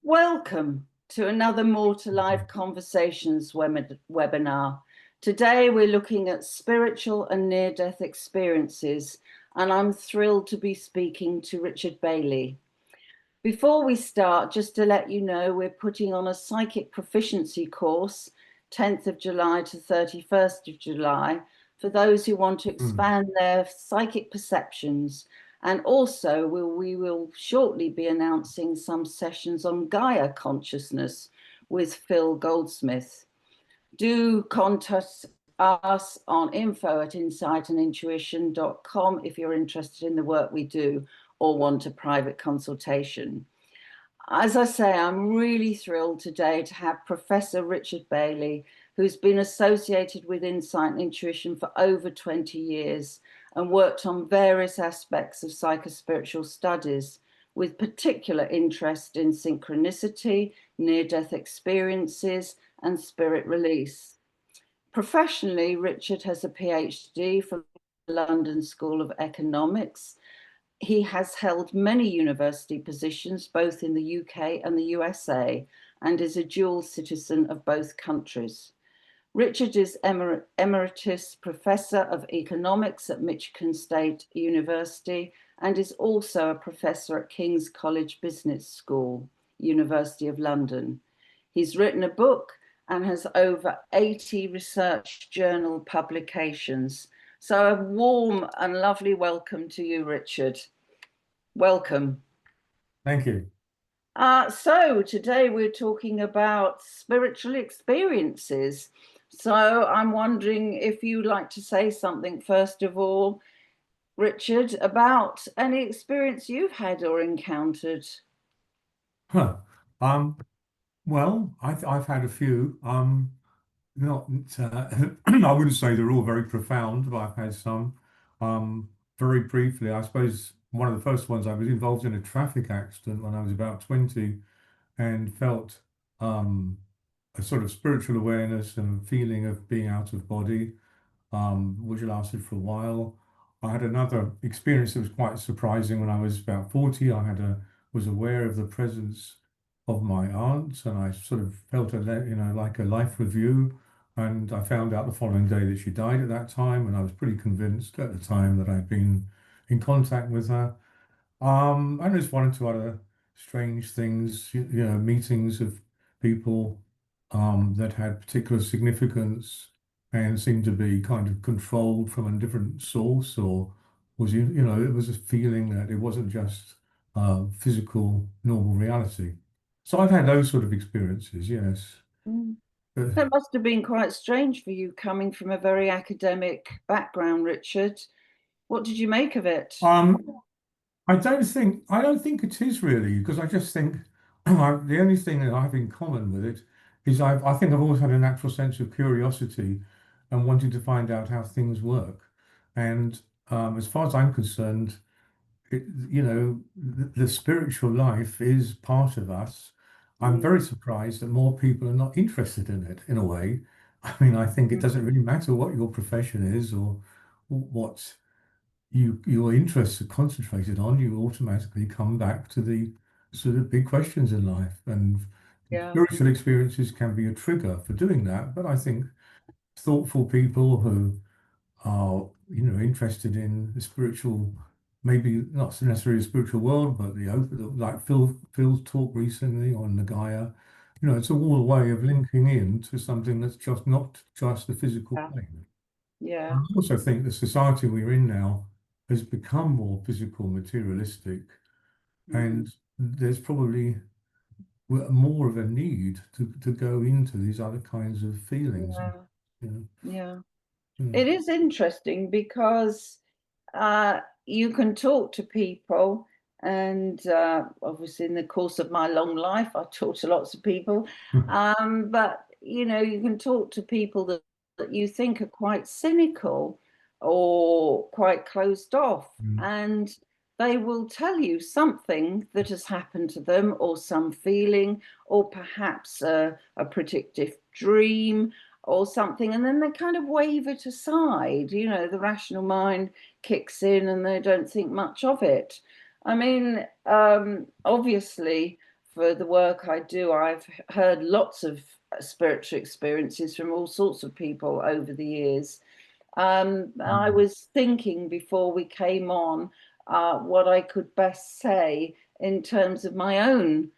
Welcome to another More to Life Conversations webinar. Today we're looking at spiritual and near-death experiences, and I'm thrilled to be speaking to Richard Baillie. Before we start, just to let you know, we're putting on a psychic proficiency course, 10th of July to 31st of July, for those who want to expand their psychic perceptions. And also, we will shortly be announcing some sessions on Gaia consciousness with Phil Goldsmith. Do contact us on info@insightandintuition.com if you're interested in the work we do or want a private consultation. As I say, I'm really thrilled today to have Professor Richard Baillie, who's been associated with Insight and Intuition for over 20 years and worked on various aspects of psychospiritual studies, with particular interest in synchronicity, near-death experiences, and spirit release. Professionally, Richard has a PhD from the London School of Economics. He has held many university positions, both in the UK and the USA, and is a dual citizen of both countries. Richard is Emeritus Professor of Economics at Michigan State University and is also a professor at King's College Business School, University of London. He's written a book and has over 80 research journal publications. So a warm and lovely welcome to you, Richard. Welcome. Thank you. So today we're talking about spiritual experiences. So I'm wondering if you'd like to say something, first of all, Richard, about any experience you've had or encountered. Huh. Well, I've had a few. Not I wouldn't say they're all very profound, but I've had some. Very briefly, I suppose one of the first ones, I was involved in a traffic accident when I was about 20 and felt a sort of spiritual awareness and feeling of being out of body, which lasted for a while. I had another experience that was quite surprising when I was about 40. Was aware of the presence of my aunt, and I sort of felt like a life review. And I found out the following day that she died at that time, and I was pretty convinced at the time that I'd been in contact with her. And there's one or two other strange things, meetings of people that had particular significance and seemed to be kind of controlled from a different source, or it was a feeling that it wasn't just physical, normal reality. So I've had those sort of experiences, yes. Mm. But, That must have been quite strange for you coming from a very academic background, Richard. What did you make of it? um, I don't think it is really, because I just think the only thing that I have in common with it is I think I've always had a natural sense of curiosity and wanting to find out how things work. And as far as I'm concerned, the spiritual life is part of us. I'm Mm, very surprised that more people are not interested in it in a way. I mean, I think it doesn't really matter what your profession is or what your interests are concentrated on, you automatically come back to the sort of big questions in life. And yeah, spiritual experiences can be a trigger for doing that. But I think thoughtful people who are, interested in the spiritual, maybe not necessarily the spiritual world, but the open, like Phil's talk recently on the Gaia, it's all a way of linking in to something that's just not just the physical yeah, plane. I yeah. also think the society we're in now has become more physical, materialistic, Mm, and there's probably more of a need to go into these other kinds of feelings. yeah, You know, yeah. yeah. It is interesting because you can talk to people, and obviously, in the course of my long life, I talk to lots of people. But you can talk to people that you think are quite cynical or quite closed off, Mm. and they will tell you something that has happened to them, or some feeling, or perhaps a predictive dream or something, and then they kind of wave it aside. The rational mind kicks in and they don't think much of it. I mean, obviously, for the work I do, I've heard lots of spiritual experiences from all sorts of people over the years. I Mm, was thinking before we came on what I could best say in terms of my own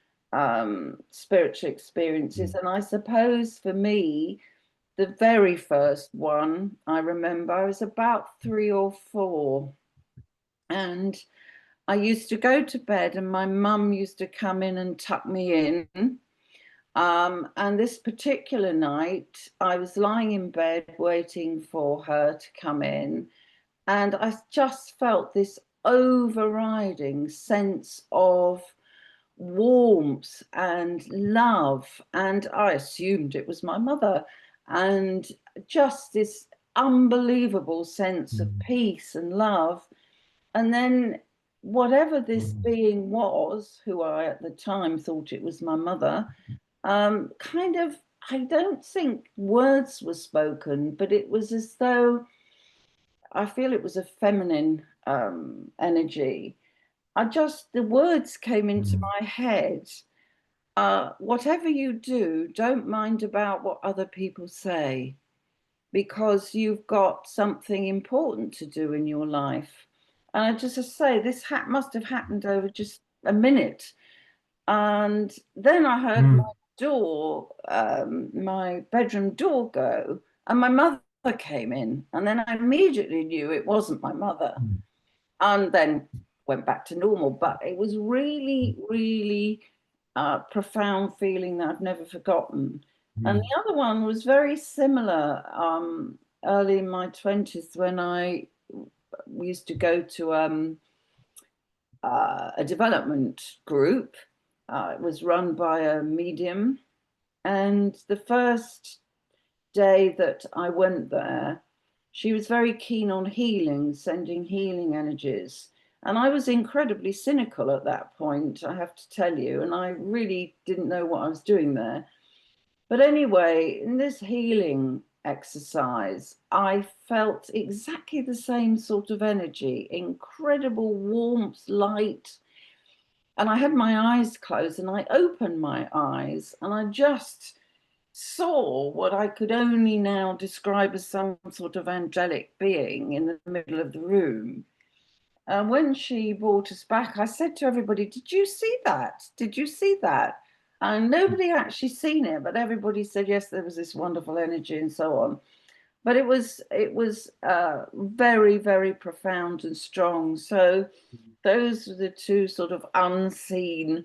spiritual experiences. mm, And I suppose for me, the very first one I remember, I was about 3 or 4. And I used to go to bed, and my mum used to come in and tuck me in. And this particular night, I was lying in bed waiting for her to come in, and I just felt this overriding sense of warmth and love. And I assumed it was my mother, and just this unbelievable sense of mm, peace and love. And then, whatever this mm, being was, who I at the time thought it was my mother, kind of, I don't think words were spoken, but it was as though I feel it was a feminine energy. The words came into mm, my head. Whatever you do, don't mind about what other people say, because you've got something important to do in your life. And I just to say, this must have happened over just a minute. And then I heard mm, my bedroom door go, and my mother came in. And then I immediately knew it wasn't my mother, mm, and then went back to normal. But it was really, really profound feeling that I've never forgotten. And mm, the other one was very similar, early in my 20s, when I used to go to a development group. It was run by a medium. And the first day that I went there, she was very keen on healing, sending healing energies. And I was incredibly cynical at that point, I have to tell you. And I really didn't know what I was doing there. But anyway, in this healing exercise, I felt exactly the same sort of energy, incredible warmth, light. And I had my eyes closed, and I opened my eyes, and I just saw what I could only now describe as some sort of angelic being in the middle of the room. And when she brought us back, I said to everybody, "Did you see that? Did you see that?" And nobody actually seen it, but everybody said, yes, there was this wonderful energy and so on. But it was very, very profound and strong. So those are the two sort of unseen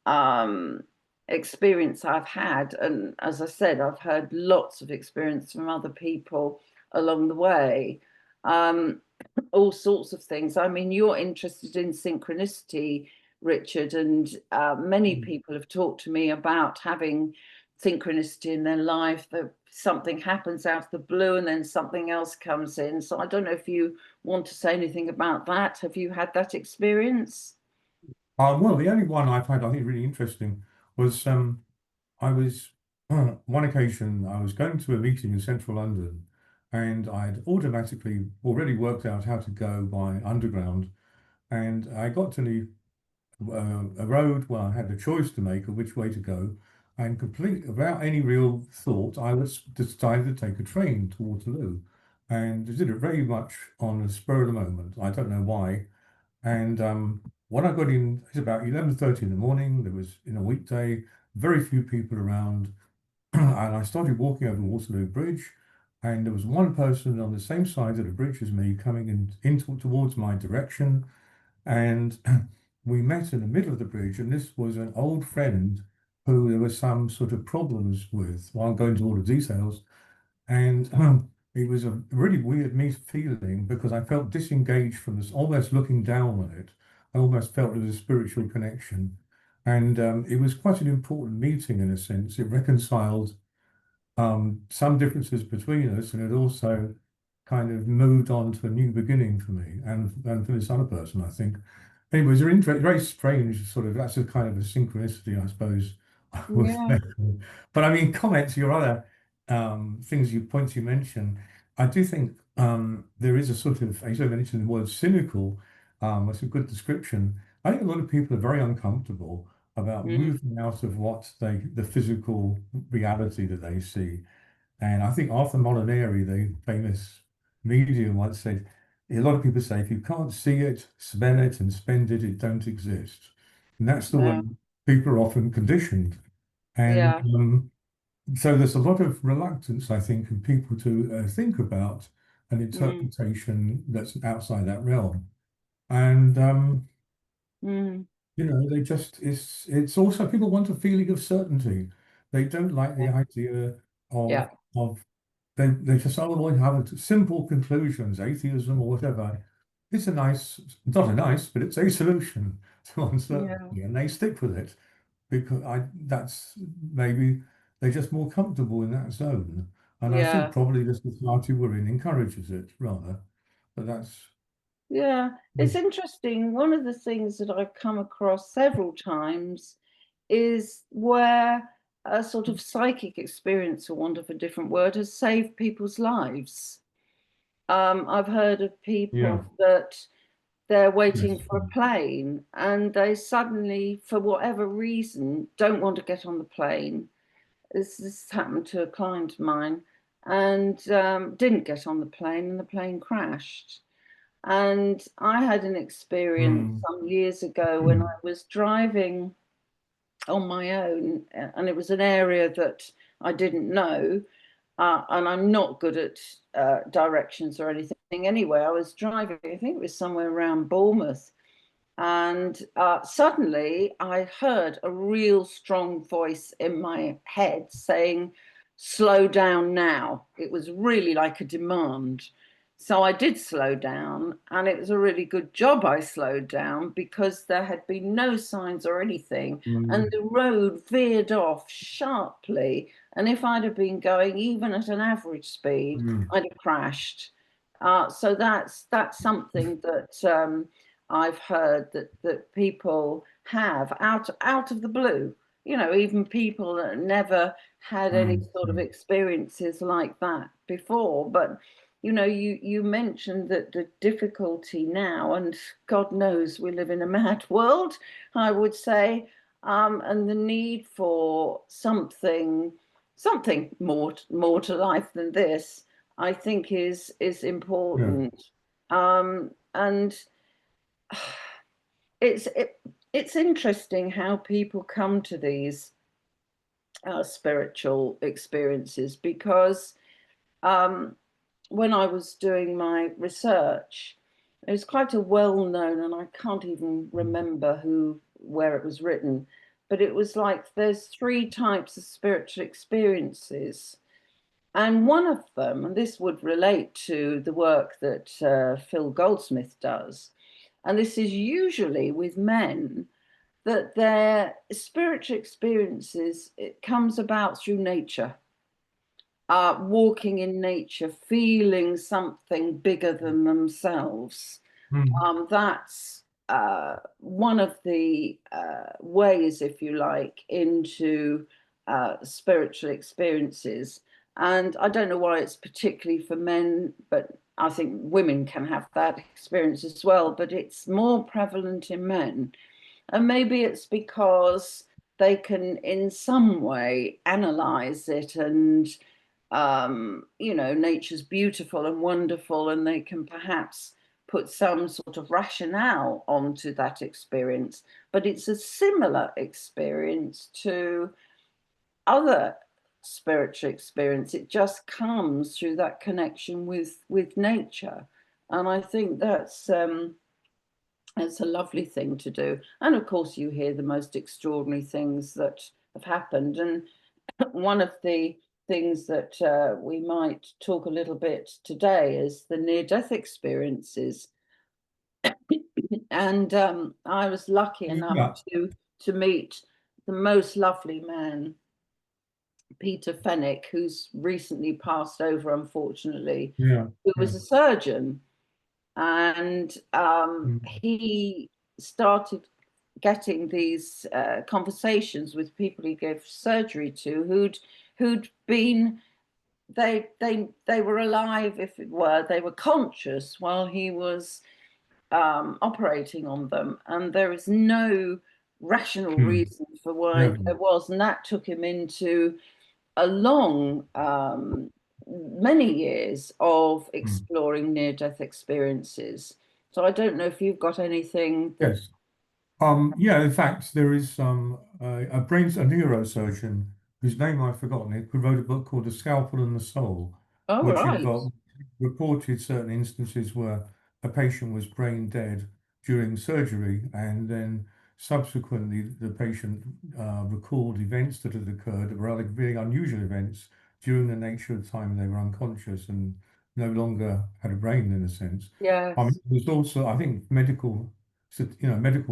um, experience I've had. And as I said, I've heard lots of experience from other people along the way. Um, all sorts of things. I mean, you're interested in synchronicity, Richard, and many mm. people have talked to me about having synchronicity in their life, that something happens out of the blue and then something else comes in. So I don't know if you want to say anything about that. Have you had that experience? Well, the only one I've had, I think, really interesting was I was one occasion I was going to a meeting in central London, and I'd automatically already worked out how to go by underground, and I got to the a road where I had a choice to make of which way to go, and complete without any real thought, I was decided to take a train to Waterloo, and I did it very much on the spur of the moment. I don't know why. And when I got in, it's about 11:30 in the morning. There was, in a weekday, very few people around. And I started walking over Waterloo Bridge, and there was one person on the same side of the bridge as me coming towards my direction. And we met in the middle of the bridge, and this was an old friend who there was some sort of problems with. Well, I won't go into all the details. And it was a really weird me feeling because I felt disengaged from this, almost looking down on it. I almost felt there was a spiritual connection. And it was quite an important meeting in a sense. It reconciled some differences between us, and it also kind of moved on to a new beginning for me and for this other person, I think. Anyways, they're very strange, sort of, that's a kind of a synchronicity, I suppose, with Yeah. them. But I mean, comment to your other points you mentioned, I do think there is a sort of, as I mentioned the word cynical, that's a good description. I think a lot of people are very uncomfortable about mm, moving out of the physical reality that they see. And I think Arthur Molinari, the famous medium, once said, a lot of people say, if you can't see it, smell it, and spend it, it don't exist. And that's the way yeah, people are often conditioned. And yeah, so there's a lot of reluctance, I think, in people to think about an mm, interpretation that's outside that realm. And mm, they just it's also people want a feeling of certainty. They don't like the idea of yeah, of they just want to have simple conclusions, atheism or whatever. It's a nice, not a nice, but it's a solution to yeah, uncertainty, and they stick with it because that's maybe they're just more comfortable in that zone. And I think yeah. probably the society we're in encourages it rather. But that's Yeah, it's interesting. One of the things that I've come across several times is where a sort of psychic experience, for want of a different word, has saved people's lives. I've heard of yeah. people that they're waiting Yes. for a plane and they suddenly, for whatever reason, don't want to get on the plane. This happened to a client of mine and didn't get on the plane and the plane crashed. And I had an experience Mm. some years ago when I was driving on my own, and it was an area that I didn't know, and I'm not good at directions or anything. Anyway, I was driving, I think it was somewhere around Bournemouth, and suddenly I heard a real strong voice in my head saying, "Slow down now." It was really like a demand. So I did slow down, and it was a really good job I slowed down because there had been no signs or anything, and Mm. the road veered off sharply. And if I'd have been going even at an average speed, Mm. I'd have crashed. So that's something that I've heard that people have out of the blue. Even people that never had any Mm. sort of Mm. experiences like that before. But you mentioned that the difficulty now, and God knows we live in a mad world, I would say, and the need for something more to life than this, I think is Yeah. important. And it's it, it's interesting how people come to these spiritual experiences because um, when I was doing my research, it was quite a well-known, and I can't even remember where it was written, but it was like there's three types of spiritual experiences. And one of them, and this would relate to the work that Phil Goldsmith does, and this is usually with men, that their spiritual experiences, it comes about through nature, walking in nature, feeling something bigger than themselves. Mm. That's one of the ways, if you like, into spiritual experiences. And I don't know why it's particularly for men, but I think women can have that experience as well, but it's more prevalent in men. And maybe it's because they can, in some way, analyze it and nature's beautiful and wonderful, and they can perhaps put some sort of rationale onto that experience. But it's a similar experience to other spiritual experience. It just comes through that connection with nature. And I think that's a lovely thing to do. And of course, you hear the most extraordinary things that have happened. And one of the things that we might talk a little bit today is the near-death experiences. And I was lucky enough Yeah. to meet the most lovely man, Peter Fenwick, who's recently passed over, unfortunately, Yeah. who Yeah. was a surgeon, and Mm. he started getting these conversations with people he gave surgery to who'd been they were alive, if it were, they were conscious while he was operating on them, and there is no rational Hmm. reason for why Yeah. there was, and that took him into a long, many years of Hmm. exploring near-death experiences. So I don't know if you've got anything that. Yes. Yeah, in fact, there is a neurosurgeon whose name I've forgotten, who wrote a book called The Scalpel and the Soul, Oh, which right. involved reported certain instances where a patient was brain dead during surgery, and then subsequently the patient recalled events that had occurred that were rather really unusual events during the nature of the time they were unconscious and no longer had a brain in a sense. Yes. There's also, I think, medical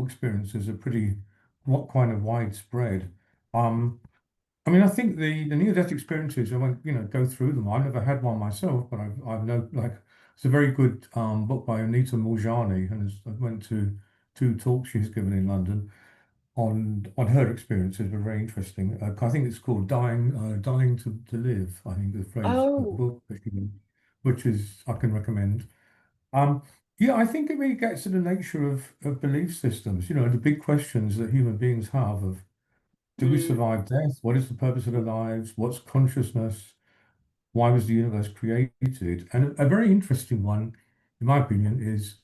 experiences are pretty what kind of widespread. Um, I think the near-death experiences, I won't, go through them. I've never had one myself, but I've know like it's a very good book by Anita Moorjani, and I went to two talks she's given in London on her experiences. Were very interesting. I think it's called Dying to Live. I think the phrase, the Oh, book, which is I can recommend. Um, yeah, I think it really gets to the nature of belief systems, the big questions that human beings have of do we mm, survive death? What is the purpose of our lives? What's consciousness? Why was the universe created? And a very interesting one, in my opinion, is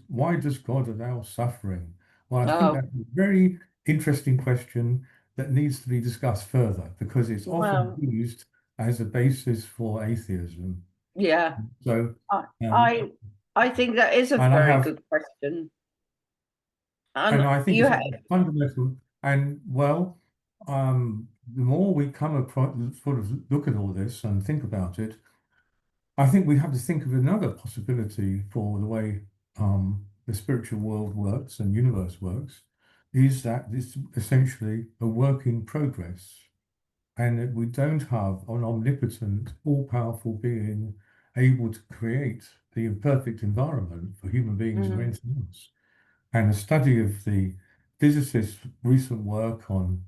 why does God allow suffering? Well, I think oh, that's a very interesting question that needs to be discussed further because it's often well, used as a basis for atheism. yeah. So, I, um, I, I think that is a and I very have good question. And And I think you it's have, fundamental. And well, the more we come across, sort of look at all this and think about it, I think we have to think of another possibility for the way the spiritual world works and universe works, is that it's essentially a work in progress, and that we don't have an omnipotent, all-powerful being able to create the imperfect environment for human beings or mm, anything else. And a study of the physicist's recent work on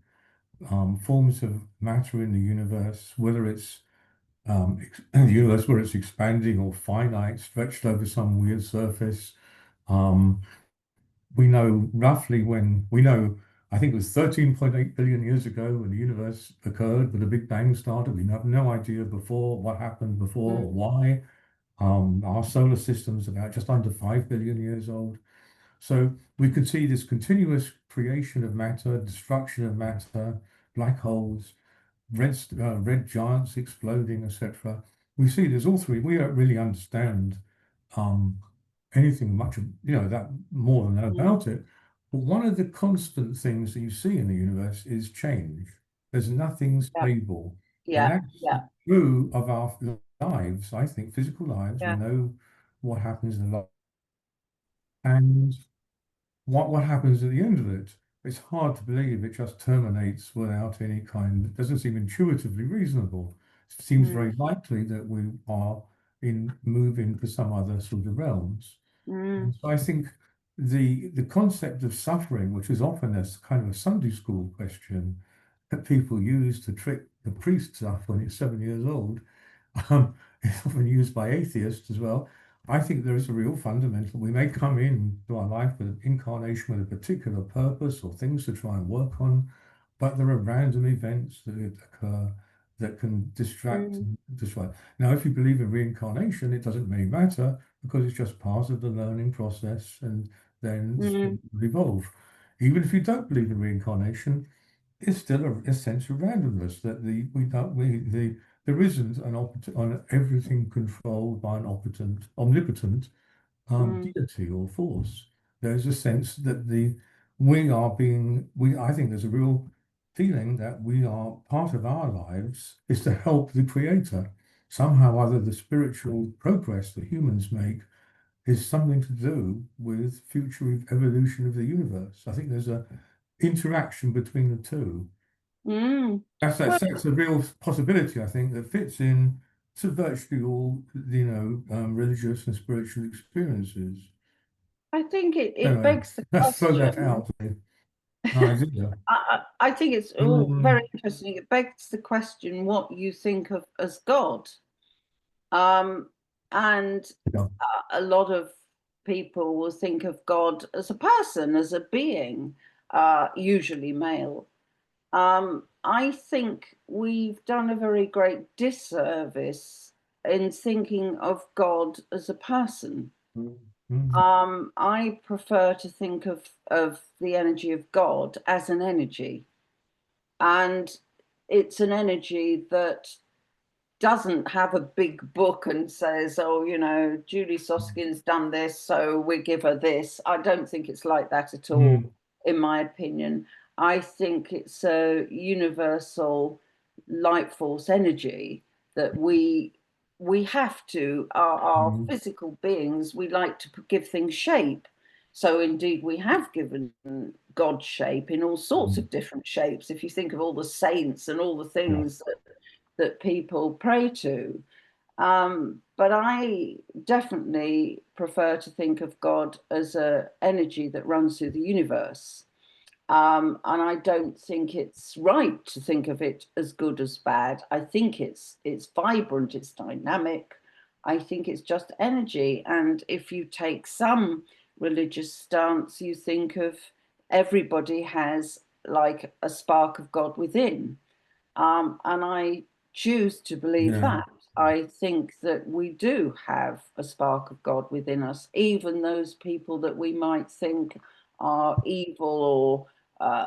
forms of matter in the universe, whether it's the universe where it's expanding or finite, stretched over some weird surface. Um, we know roughly I think it was 13.8 billion years ago when the universe occurred, when the Big Bang started. We have no idea before what happened before or mm, why. Our solar system's about just under 5 billion years old. So we could see this continuous creation of matter, destruction of matter, black holes, red giants exploding, etc. We see there's all three. We don't really understand um, anything much, that more than that mm, about it. But one of the constant things that you see in the universe is change. There's nothing yeah, stable, and yeah, that's yeah, true of our lives. I think physical lives. We yeah. know what happens in life, and what happens at the end of it? It's hard to believe it just terminates without any kind. It doesn't seem intuitively reasonable. It seems Mm, very likely that we are in moving to some other sort of realms. mm, And so I think the concept of suffering, which is often a kind of a Sunday school question that people use to trick the priests up when it's 7 years old, it's often used by atheists as well. I think there is a real fundamental. We may come into our life with an incarnation with a particular purpose or things to try and work on, but there are random events that occur that can distract mm, and destroy. Now, if you believe in reincarnation, it doesn't really matter because it's just part of the learning process, and then the spirit mm, will evolve. Even if you don't believe in reincarnation, it's still a sense of randomness that we don't we the there isn't an everything controlled by an omnipotent mm, deity or force. There's a sense that we are being we I think there's a real feeling that we are part of our lives is to help the creator. Somehow or other the spiritual progress that humans make is something to do with future evolution of the universe. I think there's a interaction between the two. mm. Well, That's a real possibility, I think, that fits in to virtually all, religious and spiritual experiences. I think it Anyway, begs the let's throw that question. out. An idea. I think it's all very Um, interesting. It begs the question what you think of as God. Um, and yeah. a lot of people will think of God as a person, as a being. usually male. I think we've done a very great disservice in thinking of God as a person. Mm. I prefer to think of the energy of God as an energy, and it's an energy that doesn't have a big book and says, oh, Julie Soskin's done this, so we give her this. I don't think it's like that at all, Mm. in my opinion. I think it's a universal light force energy that we have to, our Mm. physical beings, we like to give things shape. So indeed, we have given God shape in all sorts Mm. of different shapes. If you think of all the saints and all the Yeah. things that people pray to. But I definitely prefer to think of God as an energy that runs through the universe. And I don't think it's right to think of it as good as bad. I think it's vibrant, it's dynamic. I think it's just energy. And if you take some religious stance, you think of everybody has like a spark of God within. And I choose to believe Yeah. that. I think that we do have a spark of God within us, even those people that we might think are evil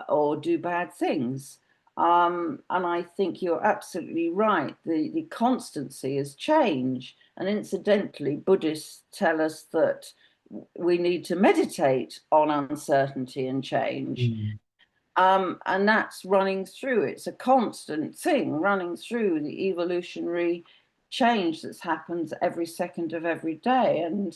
or do bad things. And I think you're absolutely right. The constancy has changed. And incidentally, Buddhists tell us that we need to meditate on uncertainty and change. Mm. And that's running through. It's a constant thing running through the evolutionary change that's happens every second of every day. And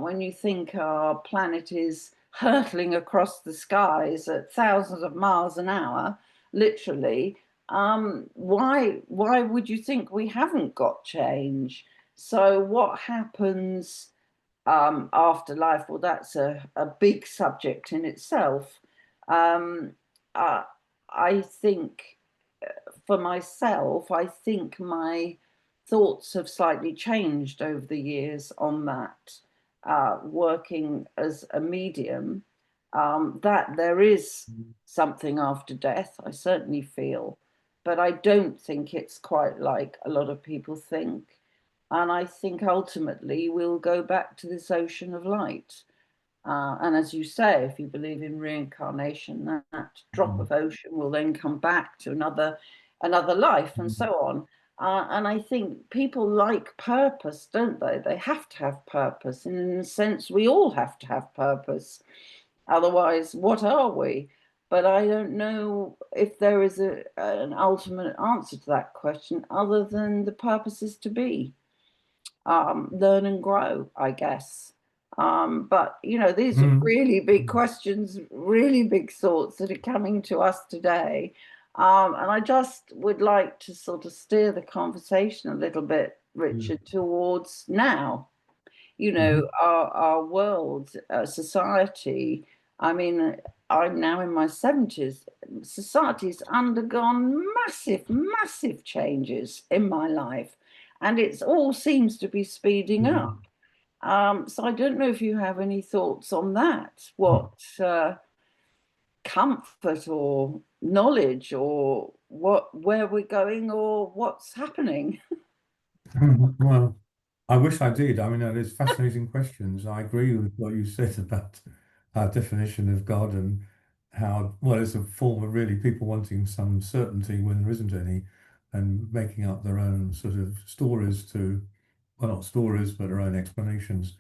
when you think our planet is hurtling across the skies at thousands of miles an hour, literally, why would you think we haven't got change? So what happens afterlife? Well, that's a big subject in itself. Um, uh, I think for myself, I think my thoughts have slightly changed over the years on that. Working as a medium, that there is something after death, I certainly feel, but I don't think it's quite like a lot of people think. And I think ultimately we'll go back to this ocean of light. And as you say, if you believe in reincarnation, that drop Mm. of ocean will then come back to another life, and Mm. so on. And I think people like purpose, don't they? They have to have purpose, and in a sense, we all have to have purpose. Otherwise, what are we? But I don't know if there is an ultimate answer to that question, other than the purpose is to be, learn and grow, I guess. But these are Mm. really big questions, really big thoughts that are coming to us today. And I just would like to sort of steer the conversation a little bit, Mm. Richard, towards now. Mhm. Our world, society. I mean, I'm now in my 70s. Society's undergone massive, massive changes in my life, and it's all seems to be speeding up. Mm. So I don't know if you have any thoughts on that. What comfort or knowledge or where we're going or what's happening? Well, I wish I did. I mean, there's fascinating questions. I agree with what you said about our definition of God and how, well, it's a form of really people wanting some certainty when there isn't any and making up their own sort of stories to, well, not stories, but their own explanations.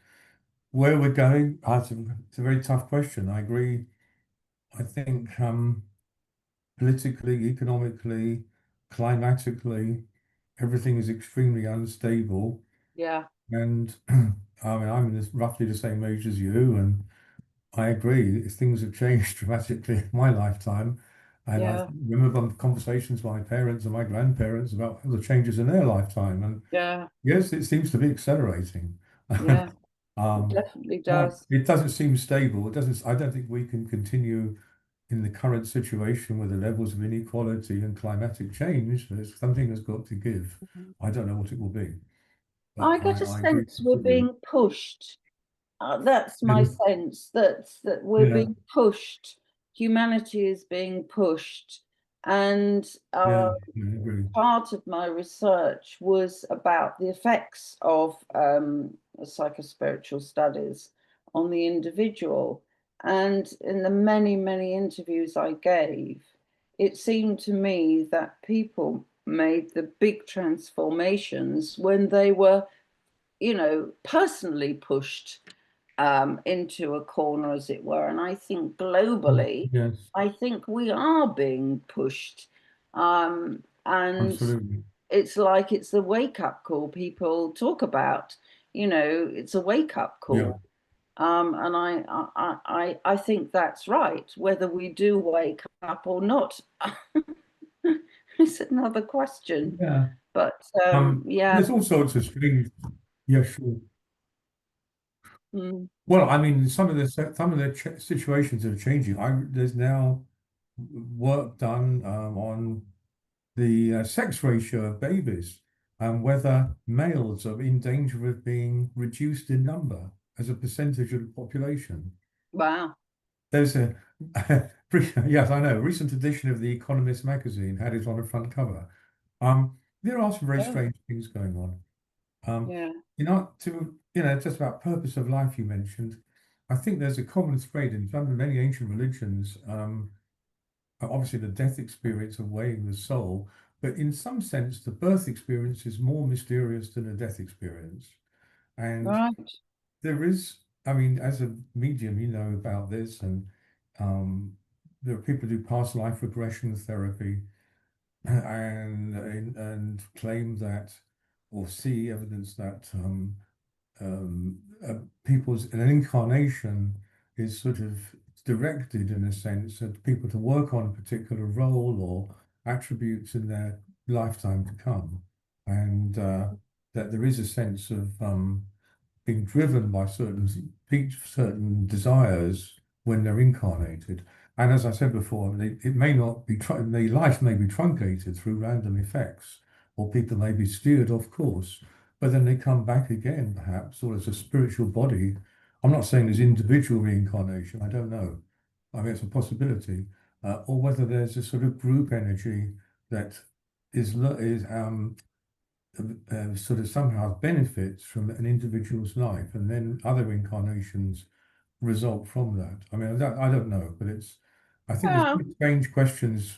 Where we're going, it's a very tough question. I agree. I think politically, economically, climatically, everything is extremely unstable. Yeah, And I mean, I'm roughly the same age as you, and I agree, things have changed dramatically in my lifetime. And I yeah, remember conversations with my parents and my grandparents about the changes in their lifetime. And yeah, yes, it seems to be accelerating. yeah. It Um, definitely but does. it doesn't seem stable. It doesn't, I don't think we can continue in the current situation with the levels of inequality and climatic change. There's something has got to give. I don't know what it will be, but I get a I agree sense we're completely. being pushed. That's my Mhm. sense that we're Yeah. being pushed. humanity is being pushed. And Yeah, I agree. part of my research was about the effects of psychospiritual studies on the individual. And in the many, many interviews I gave, it seemed to me that people made the big transformations when they were, personally pushed into a corner, as it were. And I think Mm, globally, yes, I think we are being pushed. And absolutely. it's like it's the wake up call people talk about. It's a wake up Yeah, call. And I think that's right. Whether we do wake up or not is another question. yeah. But yeah. There's all sorts of strange. Yeah, sure. Mm, Well, I mean, some of the situations are changing. There's now work done on the sex ratio of babies and whether males are in danger of being reduced in number as a percentage of the population. wow. There's a yes, I know. A recent edition of The Economist magazine had it on the front cover. There are some very Oh, strange things going on. Um, yeah. just about purpose of life you mentioned. I think there's a common thread in some of many ancient religions. Obviously, the death experience of weighing the soul, but in some sense, the birth experience is more mysterious than a death experience. And Right. there is, I mean, as a medium, you know about this, and um, there are people who do past life regression therapy and claim that or see evidence that um, people's an incarnation is sort of directed in a sense at people to work on a particular role or attributes in their lifetime to come, and that there is a sense of being driven by certain desires when they're incarnated. And as I said before, it may not be the life may be truncated through random effects, or people may be steered off course, but then they come back again, perhaps, or as a spiritual body. I'm not saying there's individual reincarnation. I don't know. I mean, it's a possibility, or whether there's a sort of group energy that is sort of somehow benefits from an individual's life, and then other incarnations result from that. I mean, I don't know, but I think there's Yeah, strange questions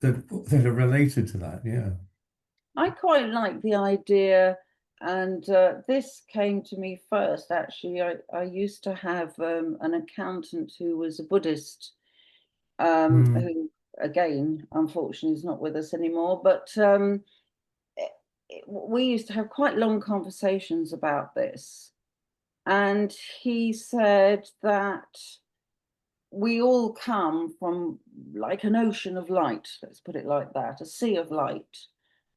that are related to that. Yeah. I quite like the idea, and this came to me first, actually. I used to have an accountant who was a Buddhist, Mm, who, again, unfortunately, is not with us anymore. But we used to have quite long conversations about this. And he said that we all come from like an ocean of light, let's put it like that, a sea of light.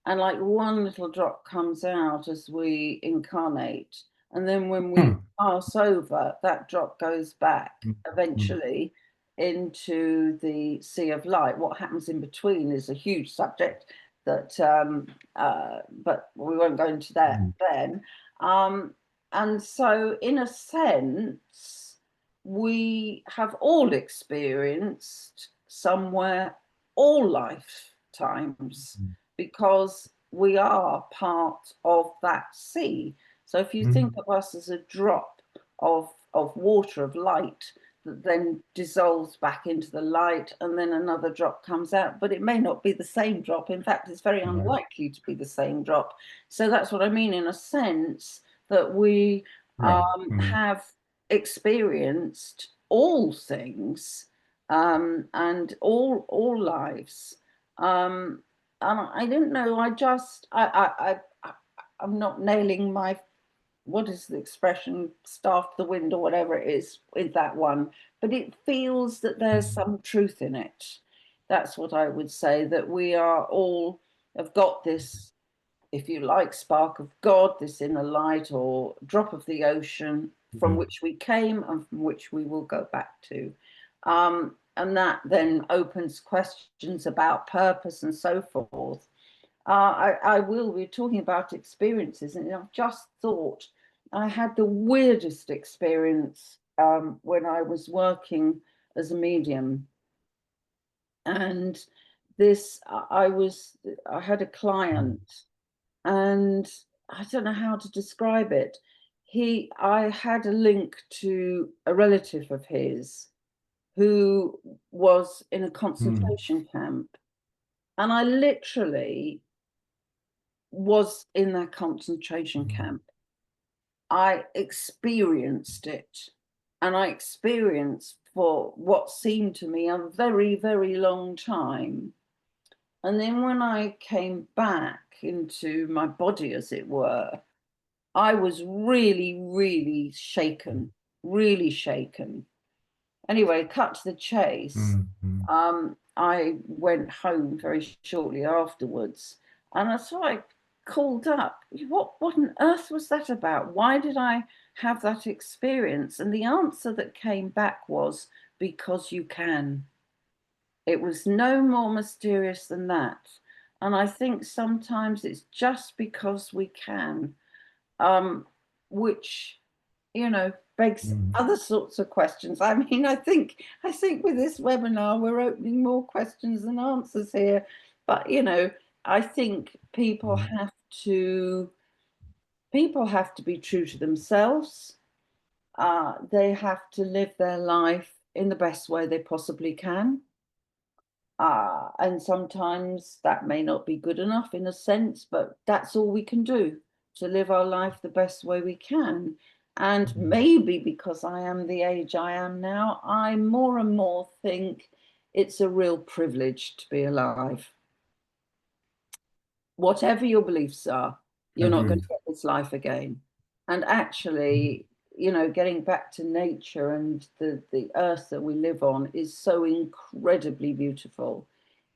And like one little drop comes out as we incarnate. And then when we mm, pass over, that drop goes back mm, mm, eventually into the sea of light. What happens in between is a huge subject that, but we won't go into that mm, then. Um, and so, in a sense, we have all experienced somewhere all lifetimes mm, because we are part of that sea. So if you think mm. of us as a drop of water, of light, that then dissolves back into the light and then another drop comes out, but it may not be the same drop. In fact, it's very Right. unlikely to be the same drop. So that's what I mean, in a sense, that we Right. Mm, have experienced all things, and all lives. Um, and I didn't know. I'm not nailing my, what is the expression, staff to the wind or whatever it is with that one, but it feels that there's mm, some truth in it. That's what I would say, that we are all have got this, if you like, spark of God, this inner light or drop of the ocean from yeah. which we came and from which we will go back to. And that then opens questions about purpose and so forth. I will, we're talking about experiences, and I've just thought I had the weirdest experience when I was working. as a medium. And this, I had a mm, client, and I don't know how to describe it. I had a link to a relative of his who was in a mm, concentration camp. And I literally was in that concentration mm, camp. I experienced it. And I experienced for what seemed to me a very, very long time. And then when I came back into my body, as it were, I was really, really shaken, really shaken. Anyway, cut to the chase. mm, mm, I went home very shortly afterwards, and so I called up. What on earth was that about? Why did I have that experience? And the answer that came back was because you can. It was no more mysterious than that. And I think sometimes it's just because we can, um, which, begs mm. other sorts of questions. I mean, I think with this webinar, we're opening more questions than answers here. But, I think Mm. people have to be true to themselves. They have to live their life in the best way they possibly can. And sometimes that may not be good enough in a sense, but that's all we can do, to live our life the best way we can. And Mm. maybe because I am the age I am now, I more and more think it's a real privilege to be alive. Whatever your beliefs are, you're not going Agreed. to get this life again. And actually, getting back to nature and the earth that we live on is so incredibly beautiful,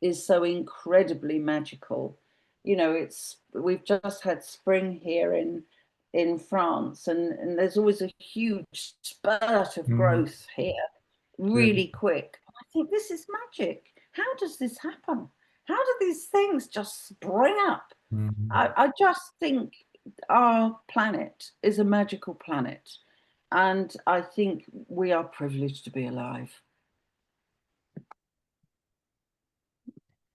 is so incredibly magical. It's we've just had spring here in France, and there's always a huge spurt of Mm. growth here, Yeah. really quick. I think this is magic. How does this happen? How do these things just spring up? Mm. I just think our planet is a magical planet. And I think we are privileged to be alive.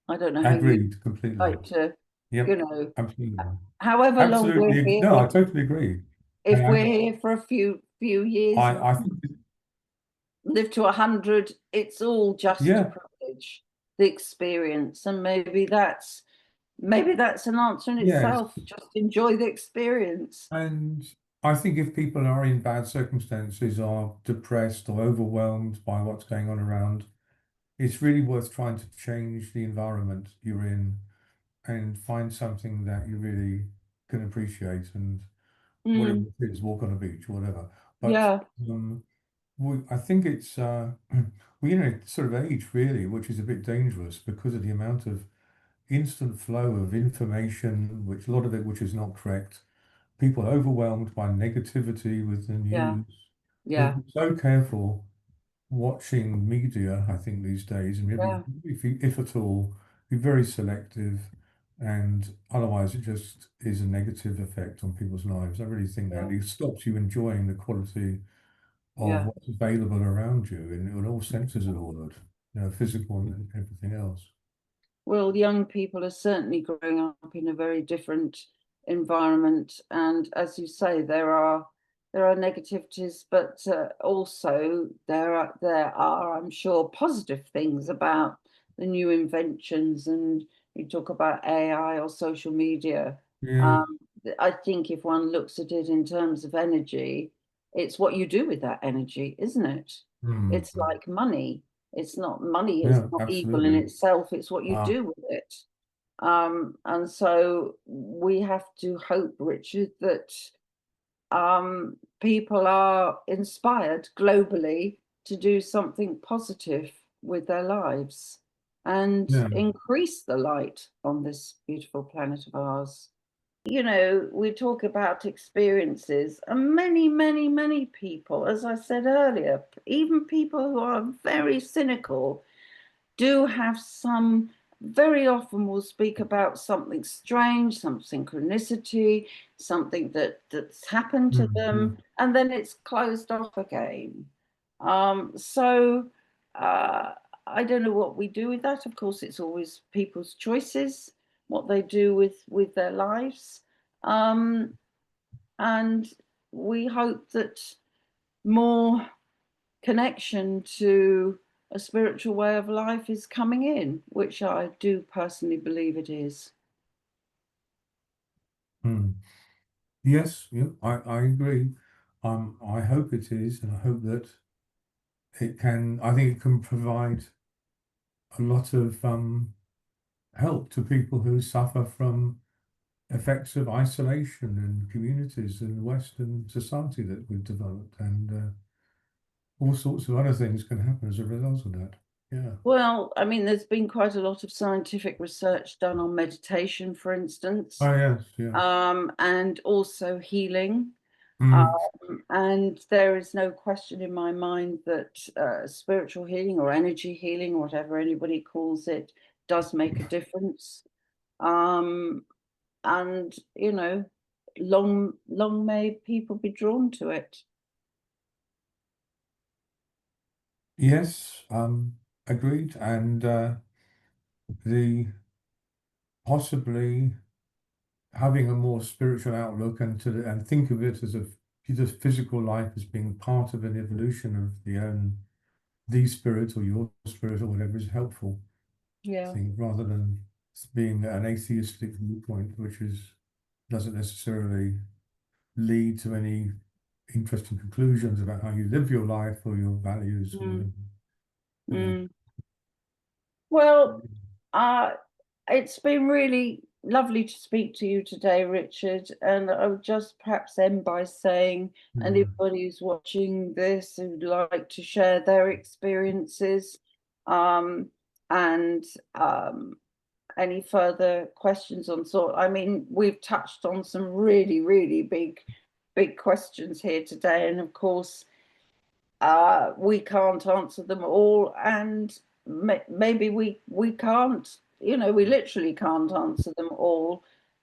I don't know how you Agreed completely. like to, you Yep. know, Absolutely. however long we're Absolutely. here, No, I totally agree. if we're And here for a few years, I think, live to 100, it's all just a yeah, privilege, the experience. And maybe that's an answer in yes. itself. Just enjoy the experience. And I think if people are in bad circumstances or depressed or overwhelmed by what's going on around, it's really worth trying to change the environment you're in and find something that you really can appreciate and whatever Mm, it is, walk on a beach, whatever. But yeah, um, I think it's we're in a sort of age really, which is a bit dangerous because of the amount of instant flow of information, which a lot of it which is not correct. People are overwhelmed by negativity with the yeah, news. We've got yeah, to be so careful watching media, I think, these days, and maybe yeah, if at all, be very selective, and otherwise it just is a negative effect on people's lives. I really think that yeah, it stops you enjoying the quality of yeah. what's available around you in all senses of the word, physical and everything else. Well, young people are certainly growing up in a very different environment, and as you say, there are negativities, but also there are, I'm sure, positive things about the new inventions. And you talk about AI or social media. Yeah, Um, I think if one looks at it in terms of energy, it's what you do with that energy, isn't it? mm, It's like money. It's not money is yeah, not evil in absolutely. itself, it's what you Ah, do with it. And so we have to hope, Richard, that people are inspired globally to do something positive with their lives and yeah, increase the light on this beautiful planet of ours. We talk about experiences, and many, many, many people, as I said earlier, even people who are very cynical, do have some, very often will speak about something strange, some synchronicity, something that's happened to mm, mm, them, and then it's closed off again. So uh, I don't know what we do with that. Of course, it's always people's choices, what they do with their lives. Um, and we hope that more connection to a spiritual way of life is coming in, which I do personally believe it is. Mm. Yes, yeah, I agree. I hope it is, and I hope that it can, I think it can provide a lot of help to people who suffer from effects of isolation in communities in Western society that we've developed, and all sorts of other things can happen as a result of that. Yeah. Well, I mean, there's been quite a lot of scientific research done on meditation, for instance, Oh, yes, yeah. and also healing. Mm, And there is no question in my mind that spiritual healing or energy healing, whatever anybody calls it, does make a difference. Um, and long may people be drawn to it. yes, agreed. And the possibly having a more spiritual outlook and and think of it as a just physical life as being part of an evolution of the spirit or your spirit or whatever is helpful, I Yeah. think, rather than being an atheistic viewpoint, which is doesn't necessarily lead to any interesting conclusions about how you live your life or your values or Mm, whatever. Yeah. mm. Well, uh, it's been really lovely to speak to you today, Richard. And I would just perhaps end by saying Yeah. anybody who's watching this who'd like to share their experiences, um, and any further questions on sort. I mean, we've touched on some really, really big questions here today. And of course, we can't answer them all, and maybe we can't, we literally can't answer them all,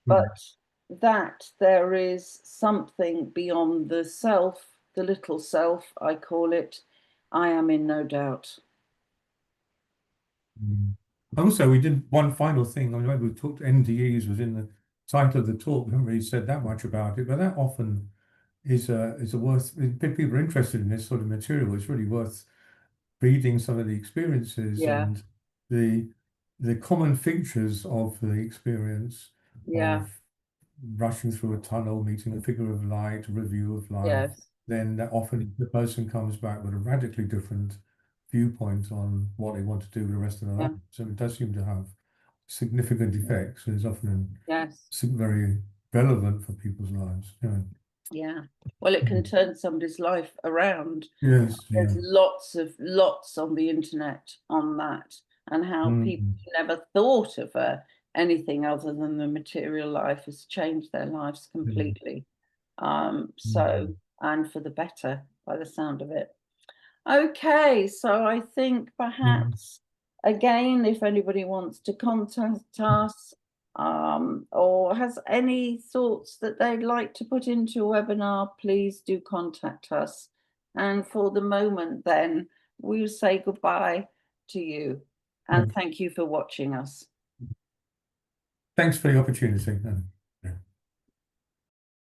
Mm. but that there is something beyond the self, the little self, I call it, I am in no doubt. Mm. Also, we did one final thing. I mean, we talked NDEs was in the title of the talk. We haven't really said that much about it, but that often is a worth. If people are interested in this sort of material, it's really worth reading some of the experiences Yeah, and the the common features of the experience yeah, of rushing through a tunnel, meeting a figure of light, a review of life. yes, Then that often the person comes back with a radically different viewpoint on what they want to do with the rest of their yeah, life. So it does seem to have significant effects, and is often yes. very relevant for people's lives. Yeah. Yeah. Well, it can Mm. turn somebody's life around. Yes, There's yeah. lots on the internet on that, and how people Mm. who never thought of anything other than the material life has changed their lives Mm. completely. Mm. And for the better by the sound of it. Okay, so I think Mm. perhaps again, if anybody wants to contact us, or has any thoughts that they'd like to put into a webinar, please do contact us. And for the moment, then we'll say goodbye to you and Mm. thank you for watching us. Thanks for the opportunity.